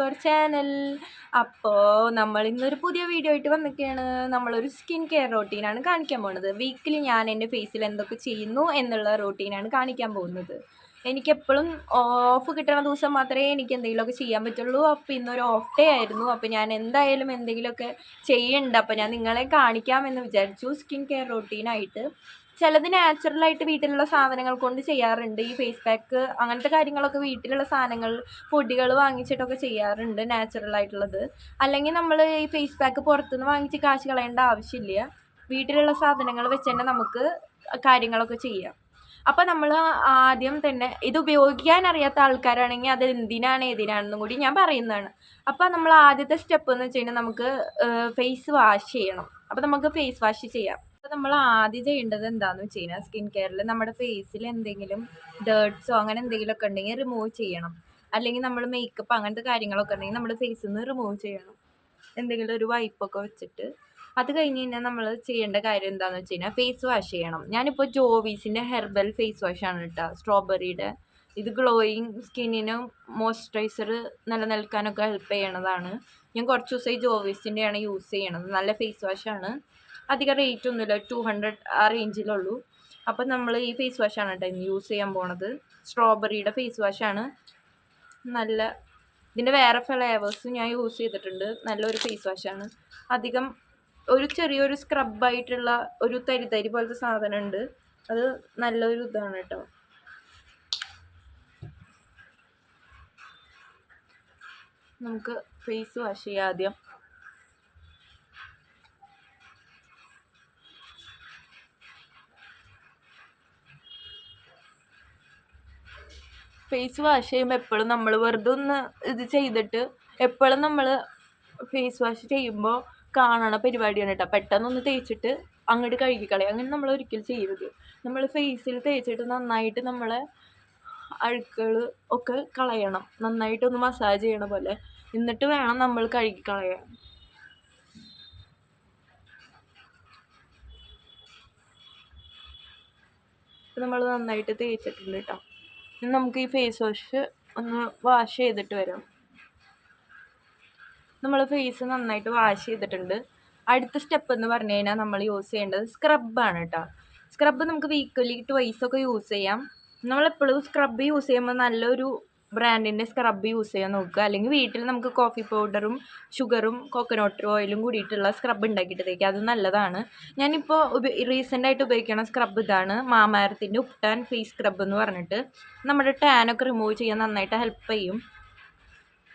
Our channel. അപ്പോൾ നമ്മൾ ഇന്നൊരു പുതിയ വീഡിയോ ആയിട്ട് വന്നിരിക്കുകയാണ്. നമ്മളൊരു സ്കിൻ കെയർ റൊട്ടീനാണ് കാണിക്കാൻ പോകുന്നത്. വീക്കിലി ഞാൻ എൻ്റെ ഫേസിൽ എന്തൊക്കെ ചെയ്യുന്നു എന്നുള്ള റൊട്ടീനാണ് കാണിക്കാൻ പോകുന്നത്. എനിക്കെപ്പോഴും ഓഫ് കിട്ടുന്ന ദിവസം മാത്രമേ എനിക്ക് എന്തെങ്കിലുമൊക്കെ ചെയ്യാൻ പറ്റുള്ളൂ. അപ്പോൾ ഇന്നൊരു ഓഫ് ഡേ ആയിരുന്നു. അപ്പോൾ ഞാൻ എന്തായാലും എന്തെങ്കിലുമൊക്കെ ചെയ്യുന്നുണ്ട്. അപ്പോൾ ഞാൻ നിങ്ങളെ കാണിക്കാമെന്ന് വിചാരിച്ചു. സ്കിൻ കെയർ റൊട്ടീനായിട്ട് ചിലത് നാച്ചുറലായിട്ട് വീട്ടിലുള്ള സാധനങ്ങൾ കൊണ്ട് ചെയ്യാറുണ്ട്. ഈ ഫേസ് പാക്ക് അങ്ങനത്തെ കാര്യങ്ങളൊക്കെ വീട്ടിലുള്ള സാധനങ്ങൾ പൊടികൾ വാങ്ങിച്ചിട്ടൊക്കെ ചെയ്യാറുണ്ട്, നാച്ചുറലായിട്ടുള്ളത്. അല്ലെങ്കിൽ നമ്മൾ ഈ ഫേസ് പാക്ക് പുറത്തുനിന്ന് വാങ്ങിച്ച് കാശ് കളയേണ്ട ആവശ്യമില്ല. വീട്ടിലുള്ള സാധനങ്ങൾ വെച്ച് തന്നെ നമുക്ക് കാര്യങ്ങളൊക്കെ ചെയ്യാം. അപ്പോൾ നമ്മൾ ആദ്യം തന്നെ ഇത് ഉപയോഗിക്കാൻ അറിയാത്ത ആൾക്കാരാണെങ്കിൽ അത് എന്തിനാണ് ഏതിനാണെന്നും കൂടി ഞാൻ പറയുന്നതാണ്. അപ്പോൾ നമ്മൾ ആദ്യത്തെ സ്റ്റെപ്പ് എന്ന് വെച്ച് കഴിഞ്ഞാൽ നമുക്ക് ഫേസ് വാഷ് ചെയ്യണം. അപ്പോൾ നമുക്ക് ഫേസ് വാഷ് ചെയ്യാം. അപ്പോൾ നമ്മൾ ആദ്യം ചെയ്യേണ്ടത് എന്താണെന്ന് വെച്ച് കഴിഞ്ഞാൽ സ്കിൻ കെയറിൽ നമ്മുടെ ഫേസിൽ എന്തെങ്കിലും ഡേർട്ട്സോ അങ്ങനെ എന്തെങ്കിലുമൊക്കെ ഉണ്ടെങ്കിൽ റിമൂവ് ചെയ്യണം. അല്ലെങ്കിൽ നമ്മൾ മേക്കപ്പ് അങ്ങനത്തെ കാര്യങ്ങളൊക്കെ ഉണ്ടെങ്കിൽ നമ്മുടെ ഫേസിൽ നിന്ന് റിമൂവ് ചെയ്യണം, എന്തെങ്കിലും ഒരു വൈപ്പൊക്കെ വെച്ചിട്ട്. അത് കഴിഞ്ഞ് കഴിഞ്ഞാൽ നമ്മൾ ചെയ്യേണ്ട കാര്യം എന്താണെന്ന് വെച്ച് കഴിഞ്ഞാൽ ഫേസ് വാഷ് ചെയ്യണം. ഞാനിപ്പോൾ ജോവീസിൻ്റെ ഹെർബൽ ഫേസ് വാഷാണ് കേട്ടോ, സ്ട്രോബെറിയുടെ. ഇത് ഗ്ലോയിങ് സ്കിന്നിനും മോയ്സ്ചറൈസർ നിലനിൽക്കാനൊക്കെ ഹെൽപ്പ് ചെയ്യണതാണ്. ഞാൻ കുറച്ച് ദിവസമായി ജോവീസിൻ്റെയാണ് യൂസ് ചെയ്യണത്. നല്ല ഫേസ് വാഷാണ്, അധികം റേറ്റ് ഒന്നുമില്ല, 200 ആ റേഞ്ചിലുള്ളൂ. അപ്പം നമ്മൾ ഈ ഫേസ് വാഷാണ് കേട്ടോ ഇന്ന് യൂസ് ചെയ്യാൻ പോണത്. സ്ട്രോബെറിയുടെ ഫേസ് വാഷാണ്. നല്ല ഇതിൻ്റെ വേറെ ഫ്ലേവേഴ്സും ഞാൻ യൂസ് ചെയ്തിട്ടുണ്ട്. നല്ലൊരു ഫേസ് വാഷാണ്. അധികം ഒരു ചെറിയൊരു സ്ക്രബായിട്ടുള്ള ഒരു തരി പോലത്തെ സാധനം ഉണ്ട്, അത് നല്ലൊരു ഇതാണ് കേട്ടോ. നമുക്ക് ഫേസ് വാഷ് ചെയ്യാം ആദ്യം. ഫേസ് വാഷ് ചെയ്യുമ്പോൾ എപ്പോഴും നമ്മൾ വെറുതെ ഒന്ന് ഇത് ചെയ്തിട്ട് എപ്പോഴും നമ്മൾ ഫേസ് വാഷ് ചെയ്യുമ്പോൾ കാണണ പരിപാടിയാണ് കേട്ടോ. പെട്ടെന്നൊന്ന് തേച്ചിട്ട് അങ്ങോട്ട് കഴുകിക്കളയും, അങ്ങനെ നമ്മൾ ഒരിക്കലും ചെയ്യരുത്. നമ്മൾ ഫേസിൽ തേച്ചിട്ട് നന്നായിട്ട് നമ്മളെ അഴുക്കുകൾ ഒക്കെ കളയണം, നന്നായിട്ടൊന്ന് മസാജ് ചെയ്യണ പോലെ. എന്നിട്ട് വേണം നമ്മൾ കഴുകിക്കളയാൻ. നമ്മൾ നന്നായിട്ട് തേച്ചിട്ടുണ്ട് കേട്ടോ. ഇനി നമുക്ക് ഈ ഫേസ് വാഷ് ഒന്ന് വാഷ് ചെയ്തിട്ട് വരാം. നമ്മൾ ഫേസ് നന്നായിട്ട് വാഷ് ചെയ്തിട്ടുണ്ട്. അടുത്ത സ്റ്റെപ്പ് എന്ന് പറഞ്ഞു കഴിഞ്ഞാൽ നമ്മൾ യൂസ് ചെയ്യേണ്ടത് സ്ക്രബാണ് കേട്ടോ. സ്ക്രബ് നമുക്ക് വീക്കിലി 2 ഒക്കെ യൂസ് ചെയ്യാം. നമ്മളെപ്പോഴും സ്ക്രബ് യൂസ് ചെയ്യുമ്പോൾ നല്ലൊരു ബ്രാൻഡിൻ്റെ സ്ക്രബ് യൂസ് ചെയ്യാൻ നോക്കുക. അല്ലെങ്കിൽ വീട്ടിൽ നമുക്ക് കോഫി പൗഡറും ഷുഗറും കോക്കനട്ട് ഓയിലും കൂടിയിട്ടുള്ള സ്ക്രബ് ഉണ്ടാക്കിയിട്ട് തേക്കുക, അത് നല്ലതാണ്. ഞാനിപ്പോൾ റീസെൻ്റായിട്ട് ഉപയോഗിക്കുന്ന സ്ക്രബ് ഇതാണ്, മാമാരത്തിൻ്റെ ഉപ്ടാൻ ഫേസ് സ്ക്രബ് എന്ന് പറഞ്ഞിട്ട്. നമ്മുടെ ടാനൊക്കെ റിമൂവ് ചെയ്യാൻ നന്നായിട്ട് ഹെൽപ്പ് ചെയ്യും.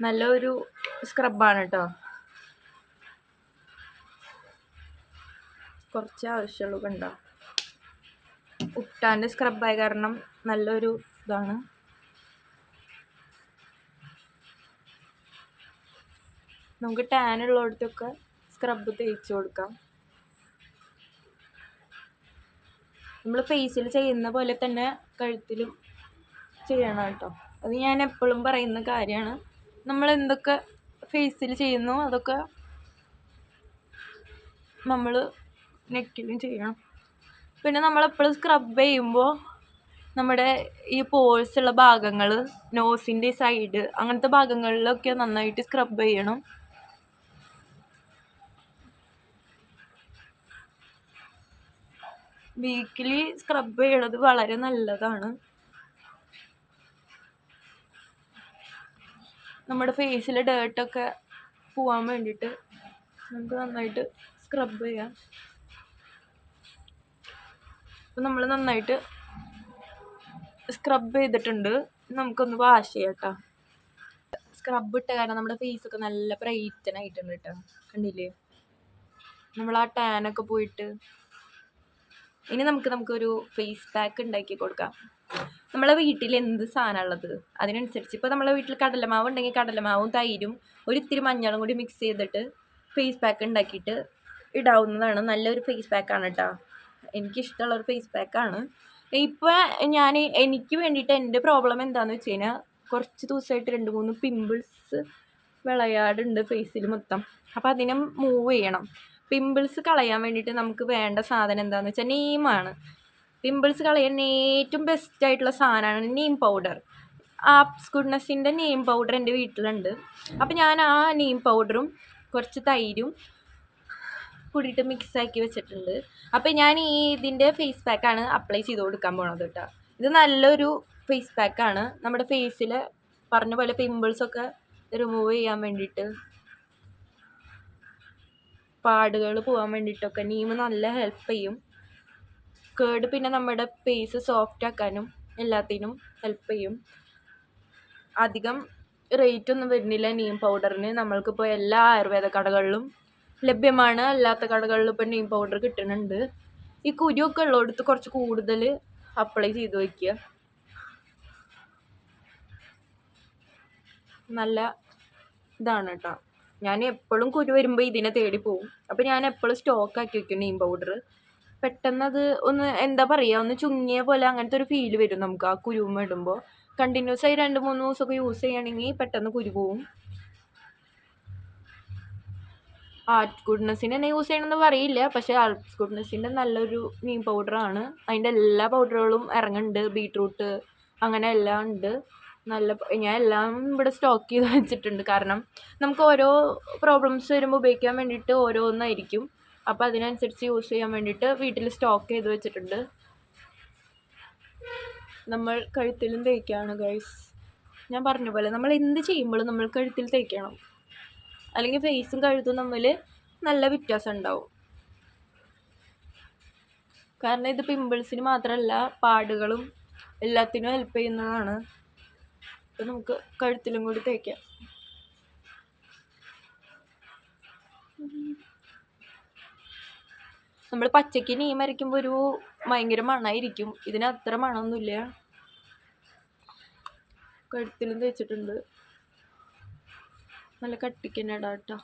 നല്ലൊരു സ്ക്രബാണ് കേട്ടോ. കുറച്ച് ആവശ്യമുള്ളൂ കണ്ടോ. ഉപ്ടാൻ്റെ സ്ക്രബായ കാരണം നല്ലൊരു ഇതാണ്. നമുക്ക് ടാൻ ഉള്ളിടത്തൊക്കെ സ്ക്രബ് തേച്ച് കൊടുക്കാം. നമ്മൾ ഫേസിൽ ചെയ്യുന്ന പോലെ തന്നെ കഴുത്തിലും ചെയ്യണം കേട്ടോ. അത് ഞാൻ എപ്പോഴും പറയുന്ന കാര്യമാണ്. നമ്മൾ എന്തൊക്കെ ഫേസിൽ ചെയ്യുന്നു അതൊക്കെ നമ്മൾ നെക്കിലും ചെയ്യണം. പിന്നെ നമ്മളെപ്പോഴും സ്ക്രബ് ചെയ്യുമ്പോൾ നമ്മുടെ ഈ പോൾസ് ഉള്ള ഭാഗങ്ങൾ, നോസിൻ്റെ സൈഡ്, അങ്ങനത്തെ ഭാഗങ്ങളിലൊക്കെ നന്നായിട്ട് സ്ക്രബ് ചെയ്യണം. വീക്കിലി സ്ക്രബ് ചെയ്യണത് വളരെ നല്ലതാണ്. നമ്മുടെ ഫേസിൽ ഡേർട്ടൊക്കെ പോവാൻ വേണ്ടിയിട്ട് നമുക്ക് നന്നായിട്ട് സ്ക്രബ് ചെയ്യാം. അപ്പം നമ്മൾ നന്നായിട്ട് സ്ക്രബ് ചെയ്തിട്ടുണ്ട്. നമുക്കൊന്ന് വാഷ് ചെയ്യാം കേട്ടോ. സ്ക്രബ് ഇട്ട കാരണം നമ്മുടെ ഫേസൊക്കെ നല്ല ബ്രൈറ്റനായിട്ടുണ്ട് കേട്ടോ, കണ്ടില്ലേ. നമ്മൾ ആ ടാനൊക്കെ പോയിട്ട് ഇനി നമുക്കൊരു ഫേസ് പാക്ക് ഉണ്ടാക്കി കൊടുക്കാം. നമ്മളെ വീട്ടിൽ എന്ത് സാധനമാണ് ഉള്ളത് അതിനനുസരിച്ച്. ഇപ്പോൾ നമ്മളെ വീട്ടിൽ കടലമാവ് ഉണ്ടെങ്കിൽ കടലമാവും തൈരും ഒരിത്തിരി മഞ്ഞളും കൂടി മിക്സ് ചെയ്തിട്ട് ഫേസ് പാക്ക് ഉണ്ടാക്കിയിട്ട് ഇടാവുന്നതാണ്. നല്ലൊരു ഫേസ് പാക്കാണ് കേട്ടോ, എനിക്കിഷ്ടമുള്ളൊരു ഫേസ് പാക്കാണ്. ഇപ്പോൾ എനിക്ക് വേണ്ടിയിട്ട് എൻ്റെ പ്രോബ്ലം എന്താണെന്ന് വെച്ച് കഴിഞ്ഞാൽ കുറച്ച് ദിവസമായിട്ട് 2-3 പിമ്പിൾസ് വിളയാടുണ്ട് ഫേസിൽ മൊത്തം. അപ്പോൾ അതിനെ മൂവ് ചെയ്യണം. പിമ്പിൾസ് കളയാൻ വേണ്ടിയിട്ട് നമുക്ക് വേണ്ട സാധനം എന്താണെന്ന് വെച്ചാൽ നീമാണ്. പിമ്പിൾസ് കളയാൻ ഏറ്റവും ബെസ്റ്റ് ആയിട്ടുള്ള സാധനമാണ് നീം പൗഡർ. ആപ്സ് ഗുഡ്നസിൻ്റെ നീം പൗഡർ എൻ്റെ വീട്ടിലുണ്ട്. അപ്പോൾ ഞാൻ ആ നീം പൗഡറും കുറച്ച് തൈരും കൂടിയിട്ട് മിക്സാക്കി വെച്ചിട്ടുണ്ട്. അപ്പോൾ ഞാൻ ഇതിൻ്റെ ഫേസ് പാക്കാണ് അപ്ലൈ ചെയ്ത് കൊടുക്കാൻ പോണത് കേട്ടോ. ഇത് നല്ലൊരു ഫേസ് പാക്കാണ്. നമ്മുടെ ഫേസിൽ പറഞ്ഞ പോലെ പിമ്പിൾസൊക്കെ റിമൂവ് ചെയ്യാൻ വേണ്ടിയിട്ട്, പാടുകൾ പോകാൻ വേണ്ടിയിട്ടൊക്കെ നീം നല്ല ഹെൽപ്പ് ചെയ്യും. കേട് പിന്നെ നമ്മുടെ ഫേസ് സോഫ്റ്റ് ആക്കാനും എല്ലാത്തിനും ഹെൽപ്പ് ചെയ്യും. അധികം റേറ്റ് ഒന്നും വരുന്നില്ല നീം പൗഡറിന്. നമ്മൾക്കിപ്പോൾ എല്ലാ ആയുർവേദ കടകളിലും ലഭ്യമാണ്. അല്ലാത്ത കടകളിലും ഇപ്പോൾ നീം പൗഡർ കിട്ടുന്നുണ്ട്. ഈ കുരുവൊക്കെ ഉള്ളിടത്ത് കുറച്ച് കൂടുതൽ അപ്ലൈ ചെയ്ത് വയ്ക്കുക. നല്ല ഇതാണ് കേട്ടോ. ഞാൻ എപ്പോഴും കുരു വരുമ്പോൾ ഇതിനെ തേടി പോവും. അപ്പോൾ ഞാൻ എപ്പോഴും സ്റ്റോക്കാക്കി വയ്ക്കും നീം പൗഡർ. പെട്ടെന്ന് അത് ഒന്ന് എന്താ പറയുക, ഒന്ന് ചുങ്ങിയ പോലെ അങ്ങനത്തെ ഒരു ഫീൽ വരും നമുക്ക് ആ കുരുവുമ്മ ഇടുമ്പോൾ. കണ്ടിന്യൂസ് ആയി 2-3 ദിവസമൊക്കെ യൂസ് ചെയ്യുകയാണെങ്കിൽ പെട്ടെന്ന് കുരു പോവും. ആർട്ട് ഗുഡ്നസിന് തന്നെ യൂസ് ചെയ്യണമെന്ന് പറയില്ല, പക്ഷേ ആർട്ട് ഗുഡ്നസിൻ്റെ നല്ലൊരു നീം പൗഡറാണ്. അതിൻ്റെ എല്ലാ പൗഡറുകളും ഇറങ്ങുന്നുണ്ട്. ബീട്രൂട്ട് അങ്ങനെ എല്ലാം ഉണ്ട്. ഞാൻ എല്ലാം ഇവിടെ സ്റ്റോക്ക് ചെയ്ത് വെച്ചിട്ടുണ്ട്. കാരണം നമുക്ക് ഓരോ പ്രോബ്ലംസ് വരുമ്പോൾ ഉപയോഗിക്കാൻ വേണ്ടിയിട്ട് ഓരോന്നായിരിക്കും. അപ്പോൾ അതിനനുസരിച്ച് യൂസ് ചെയ്യാൻ വേണ്ടിയിട്ട് വീട്ടിൽ സ്റ്റോക്ക് ചെയ്ത് വെച്ചിട്ടുണ്ട്. നമ്മൾ കഴുത്തിലും തേക്കുകയാണ് ഗൈസ്. ഞാൻ പറഞ്ഞ പോലെ നമ്മൾ എന്ത് ചെയ്യുമ്പോഴും നമ്മൾ കഴുത്തിൽ തേക്കണം. അല്ലെങ്കിൽ ഫേസും കഴുത്തും തമ്മിൽ നല്ല വ്യത്യാസം ഉണ്ടാവും. കാരണം ഇത് പിമ്പിൾസിന് മാത്രമല്ല പാടുകളും എല്ലാത്തിനും ഹെൽപ്പ് ചെയ്യുന്നതാണ്. അപ്പോൾ നമുക്ക് കഴുത്തിലും കൂടി തേക്കാം. നമ്മൾ പച്ചയ്ക്ക് നീം അരയ്ക്കുമ്പോൾ ഒരു ഭയങ്കര മണമായിരിക്കും. ഇതിന് അത്ര മണമൊന്നുമില്ല. കഴുത്തിലും തേച്ചിട്ടുണ്ട്. നല്ല കട്ടിക്ക് തന്നെ ഇടാം കേട്ടോ.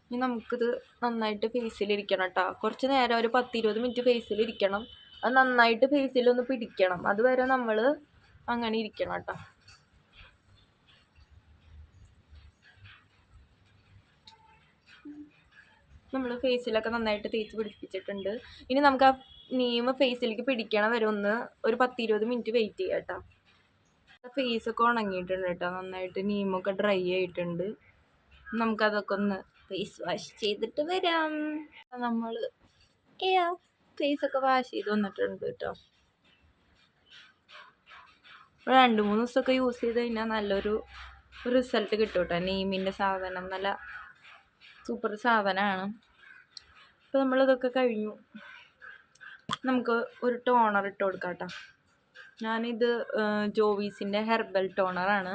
ഇനി നമുക്കിത് നന്നായിട്ട് ഫേസിലിരിക്കണം കേട്ടോ. കുറച്ച് നേരം ഒരു 10-20 മിനിറ്റ് ഫേസിലിരിക്കണം. അത് നന്നായിട്ട് ഫേസിലൊന്ന് പിടിക്കണം. അതുവരെ നമ്മൾ അങ്ങനെ ഇരിക്കണം കേട്ടോ. നമ്മൾ ഫേസിലൊക്കെ നന്നായിട്ട് തേച്ച് പിടിപ്പിച്ചിട്ടുണ്ട്. ഇനി നമുക്ക് ആ നീം ഫേസിലേക്ക് പിടിക്കണം വരെ ഒരു 10-20 മിനിറ്റ് വെയിറ്റ് ചെയ്യാം കേട്ടോ. ഫേസൊക്കെ ഉണങ്ങിയിട്ടുണ്ട് കേട്ടോ. നന്നായിട്ട് നീമൊക്കെ ഡ്രൈ ആയിട്ടുണ്ട്. നമുക്കതൊക്കെ ഒന്ന് ഫേസ് വാഷ് ചെയ്തിട്ട് വരാം. നമ്മൾ ഫേസൊക്കെ വാഷ് ചെയ്ത് വന്നിട്ടുണ്ട് കേട്ടോ. 2-3 ദിവസമൊക്കെ യൂസ് ചെയ്ത് കഴിഞ്ഞാൽ നല്ലൊരു റിസൾട്ട് കിട്ടും കേട്ടോ. നീമിൻ്റെ സാധനം നല്ല സൂപ്പർ സാധനമാണ്. അപ്പോൾ നമ്മളിതൊക്കെ കഴിഞ്ഞു. നമുക്ക് ഒരു ടോണർ ഇട്ട് കൊടുക്കാം കേട്ടോ. ഞാനിത് ജോവീസിൻ്റെ ഹെർബൽ ടോണറാണ്.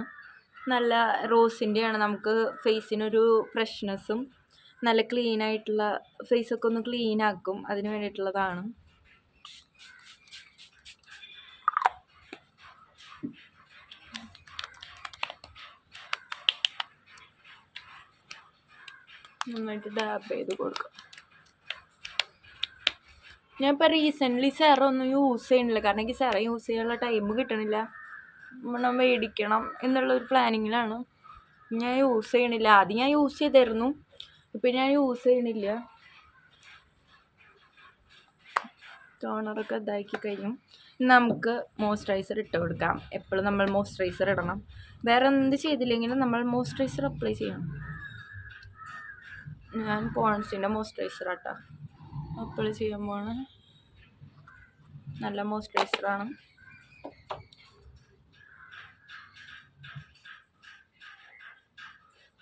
നല്ല റോസിൻ്റെയാണ്. നമുക്ക് ഫേസിനൊരു ഫ്രഷ്നെസ്സും നല്ല ക്ലീനായിട്ടുള്ള ഫേസൊക്കെ ഒന്ന് ക്ലീനാക്കും. അതിന് വേണ്ടിയിട്ടുള്ളതാണ്. നന്നായിട്ട് ഡാബ് ചെയ്ത് കൊടുക്കാം. ഞാനിപ്പോൾ റീസെൻ്റ്ലി സെറൊന്നും യൂസ് ചെയ്യണില്ല. കാരണം എനിക്ക് സെറ യൂസ് ചെയ്യാനുള്ള ടൈം കിട്ടണില്ല. നമ്മൾ മേടിക്കണം എന്നുള്ളൊരു പ്ലാനിങ്ങിലാണ്. ഞാൻ യൂസ് ചെയ്യണില്ല. ആദ്യം ഞാൻ യൂസ് ചെയ്തായിരുന്നു, ഇപ്പം ഞാൻ യൂസ് ചെയ്യണില്ല. ടോണറൊക്കെ ഇതാക്കി കഴിഞ്ഞു. നമുക്ക് മോയ്സ്ചറൈസർ ഇട്ട് കൊടുക്കാം. എപ്പോഴും നമ്മൾ മോയ്സ്ചറൈസർ ഇടണം. വേറെ എന്ത് ചെയ്തില്ലെങ്കിലും നമ്മൾ മോയ്സ്ചറൈസർ അപ്ലൈ ചെയ്യണം. ഞാൻ പോൺസിൻ്റെ മോയ്സ്ചറൈസർ ആട്ടോ അപ്ലൈ ചെയ്യാൻ പോണ്. നല്ല മോയ്സ്ചറൈസറാണ്.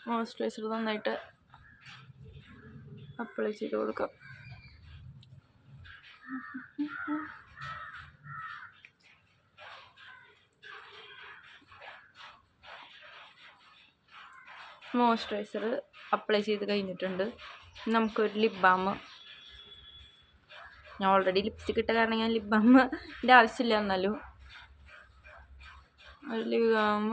മോയ്സ്ചറൈസർ നന്നായിട്ട് അപ്ലൈ ചെയ്ത് കൊടുക്കാം. മോയ്സ്ചറൈസർ അപ്ലൈ ചെയ്ത് കഴിഞ്ഞിട്ടുണ്ട്. നമുക്കൊരു ലിപ് ബാം. ഞാൻ ഓൾറെഡി ലിപ്സ്റ്റിക് ഇട്ട കാരണം ഞാൻ ലിപ് ബാമിൻ്റെ ആവശ്യമില്ല. എന്നാലും ഒരു ലിപ് ബാം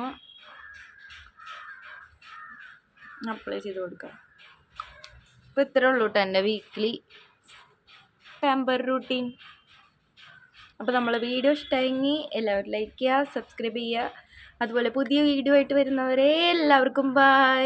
അപ്ലൈ ചെയ്ത് കൊടുക്കാം. അപ്പോൾ ഇത്രേ ഉള്ളൂ കേട്ടോ എൻ്റെ വീക്ക്ലി പാമ്പർ റൂട്ടീൻ. അപ്പോൾ നമ്മളെ വീഡിയോ ഇഷ്ടമായെങ്കിൽ എല്ലാവരും ലൈക്ക് ചെയ്യുക, സബ്സ്ക്രൈബ് ചെയ്യുക. അതുപോലെ പുതിയ വീഡിയോ ആയിട്ട് വരുന്നവരെ എല്ലാവർക്കും ബൈ.